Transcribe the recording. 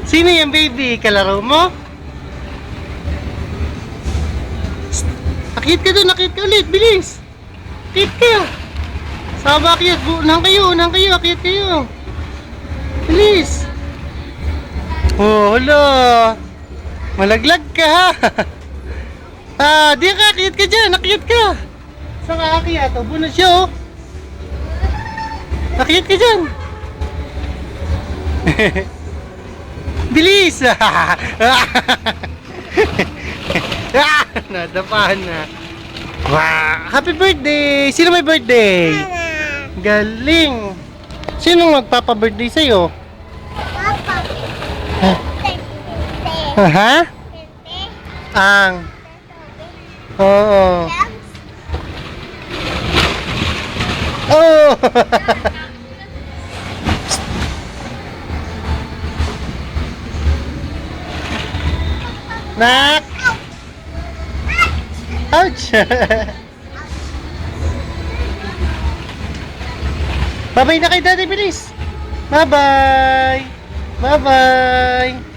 Sino yan, baby? Kalaro mo? Psst. Akit ka doon, akit ka ulit, bilis. Akit ka. Sama akit, unang kayo, akit kayo. Bilis. Oh, hala. Malaglag ka ha. Di ka, akit ka dyan, akit ka. Saan ka akit? Ubo na siya oh. Akit ka dyan. Bilis! Nadapahan na. Wow! Happy birthday! Sino may birthday? Galing! Sinong magpapa-birthday sa'yo? Papa. Ha? Ang? Oo. Oh! Nak! Ouch! Bye-bye na kay Daddy, bilis! Bye-bye! Bye-bye!